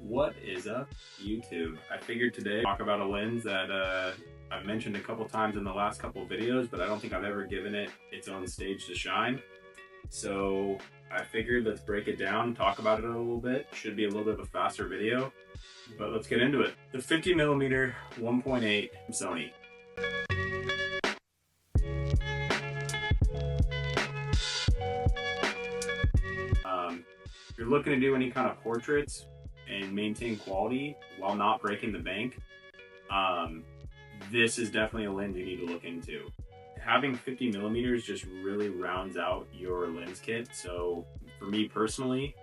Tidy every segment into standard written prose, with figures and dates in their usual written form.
What is up, YouTube? I figured today talk about a lens that I've mentioned a couple times in the last couple of videos, but I don't think I've ever given it its own stage to shine. So I figured let's break it down, talk about it a little bit. Should be a little bit of a faster video, but let's get into it. The 50mm 1.8 from Sony. If you're looking to do any kind of portraits and maintain quality while not breaking the bank, this is definitely a lens you need to look into. Having 50mm just really rounds out your lens kit. So for me personally,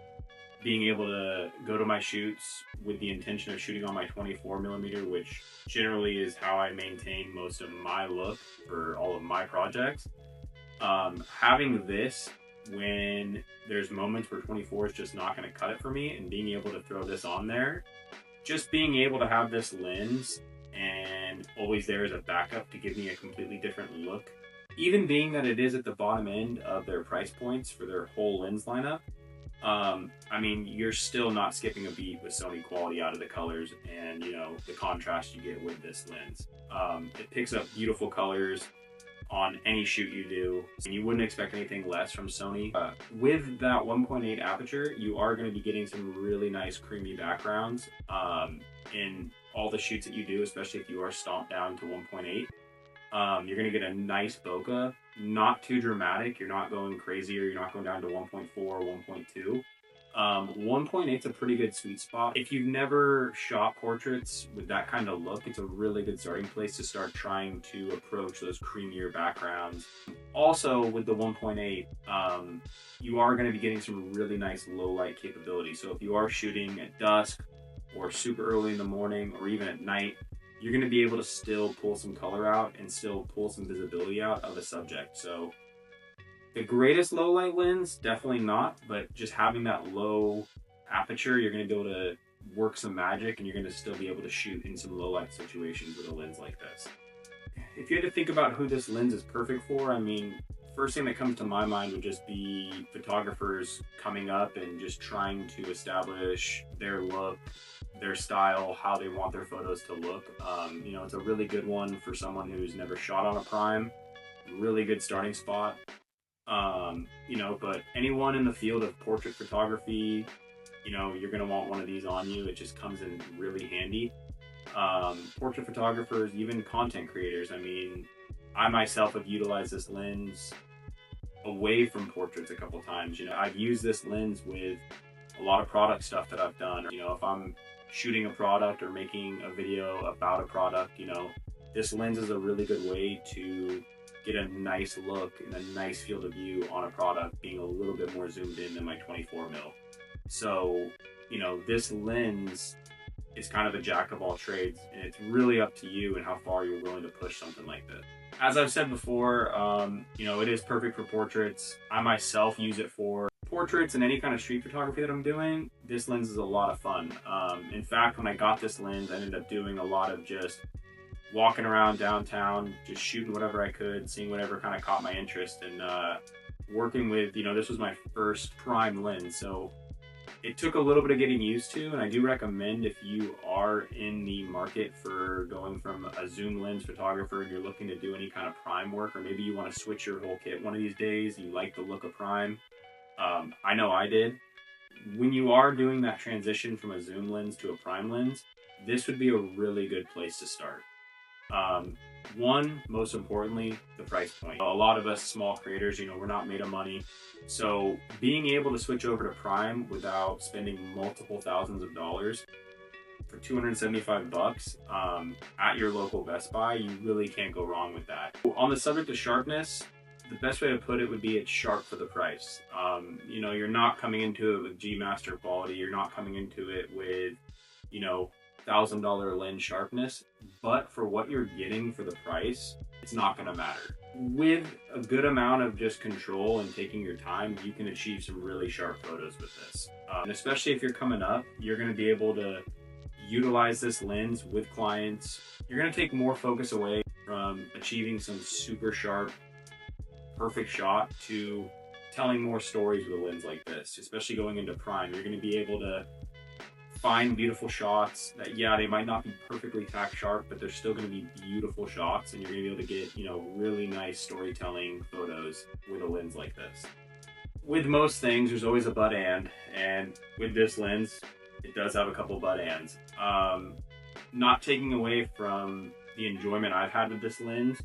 being able to go to my shoots with the intention of shooting on my 24mm, which generally is how I maintain most of my look for all of my projects, having this when there's moments where 24 is just not going to cut it for me, and being able to throw this on there, just being able to have this lens and always there as a backup to give me a completely different look, even being that it is at the bottom end of their price points for their whole lens lineup. I mean, you're still not skipping a beat with Sony quality out of the colors and, you know, the contrast you get with this lens. It picks up beautiful colors on any shoot you do, and you wouldn't expect anything less from Sony. With that 1.8 aperture, you are going to be getting some really nice creamy backgrounds in all the shoots that you do, especially if you are stomped down to 1.8. You're going to get a nice bokeh, not too dramatic. You're not going crazy, or you're not going down to 1.4 or 1.2. 1.8 is a pretty good sweet spot. If you've never shot portraits with that kind of look, it's a really good starting place to start trying to approach those creamier backgrounds. Also, with the 1.8, you are going to be getting some really nice low light capability. So if you are shooting at dusk or super early in the morning or even at night, you're going to be able to still pull some color out and still pull some visibility out of a subject. So the greatest low light lens, definitely not, but just having that low aperture, you're going to be able to work some magic, and you're going to still be able to shoot in some low light situations with a lens like this. If you had to think about who this lens is perfect for, I mean, first thing that comes to my mind would just be photographers coming up and just trying to establish their look, their style, how they want their photos to look. You know, it's a really good one for someone who's never shot on a prime. Really good starting spot. You know, but anyone in the field of portrait photography, you know, you're going to want one of these on you. It just comes in really handy. Portrait photographers, even content creators. I mean, I myself have utilized this lens away from portraits a couple times. You know, I've used this lens with a lot of product stuff that I've done. You know, if I'm shooting a product or making a video about a product, you know, this lens is a really good way to get a nice look and a nice field of view on a product being a little bit more zoomed in than my 24mm. So, you know, this lens is kind of a jack of all trades, and it's really up to you and how far you're willing to push something like this. As I've said before, you know, it is perfect for portraits. I myself use it for portraits and any kind of street photography that I'm doing. This lens is a lot of fun. In fact, when I got this lens, I ended up doing a lot of just walking around downtown, just shooting whatever I could, seeing whatever kind of caught my interest, and working with, you know, this was my first prime lens, so it took a little bit of getting used to, and I do recommend, if you are in the market for going from a zoom lens photographer and you're looking to do any kind of prime work, or maybe you want to switch your whole kit one of these days, you like the look of prime. I know I did. When you are doing that transition from a zoom lens to a prime lens, this would be a really good place to start. One, most importantly, the price point. A lot of us small creators, you know, we're not made of money. So being able to switch over to prime without spending multiple thousands of dollars for 275 bucks at your local Best Buy, you really can't go wrong with that. On the subject of sharpness, the best way to put it would be it's sharp for the price. You know, you're not coming into it with G Master quality. You're not coming into it with, you know, $1,000 lens sharpness, but for what you're getting for the price, it's not going to matter. With a good amount of just control and taking your time, you can achieve some really sharp photos with this. And especially if you're coming up, you're going to be able to utilize this lens with clients. You're going to take more focus away from achieving some super sharp, perfect shot to telling more stories with a lens like this, especially going into prime. You're going to be able to find beautiful shots that, yeah, they might not be perfectly tack sharp, but they're still going to be beautiful shots, and you're going to be able to get, you know, really nice storytelling photos with a lens like this. With most things, there's always a but and with this lens, it does have a couple but ands. Not taking away from the enjoyment I've had with this lens.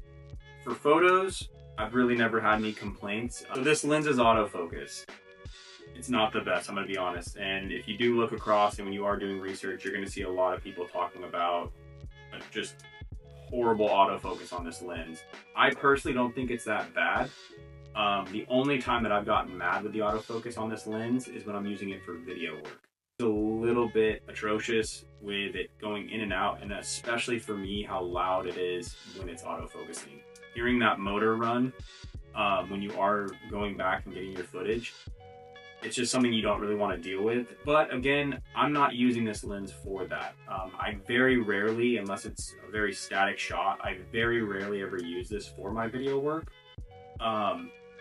For photos, I've really never had any complaints. So this lens is autofocus. It's not the best, I'm gonna be honest. And if you do look across and when you are doing research, you're gonna see a lot of people talking about just horrible autofocus on this lens. I personally don't think it's that bad. The only time that I've gotten mad with the autofocus on this lens is when I'm using it for video work. It's a little bit atrocious with it going in and out, and especially for me, how loud it is when it's autofocusing. Hearing that motor run when you are going back and getting your footage, it's just something you don't really want to deal with. But again, I'm not using this lens for that. I very rarely, unless it's a very static shot, I very rarely ever use this for my video work.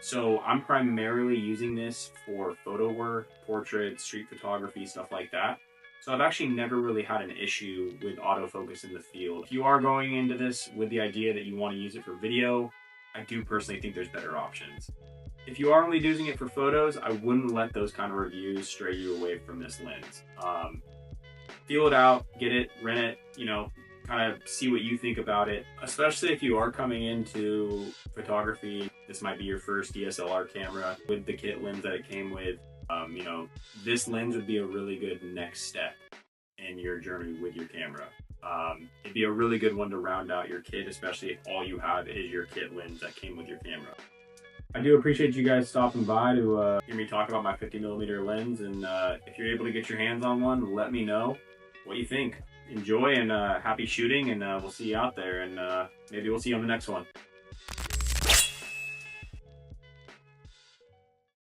So I'm primarily using this for photo work, portraits, street photography, stuff like that. So I've actually never really had an issue with autofocus in the field. If you are going into this with the idea that you want to use it for video, I do personally think there's better options. If you are only using it for photos, I wouldn't let those kind of reviews stray you away from this lens. Feel it out, get it, rent it, you know, kind of see what you think about it. Especially if you are coming into photography, this might be your first DSLR camera with the kit lens that it came with. You know, this lens would be a really good next step in your journey with your camera. It'd be a really good one to round out your kit, especially if all you have is your kit lens that came with your camera. I do appreciate you guys stopping by to hear me talk about my 50mm lens, and if you're able to get your hands on one, let me know what you think. Enjoy and happy shooting, and we'll see you out there, and maybe we'll see you on the next one.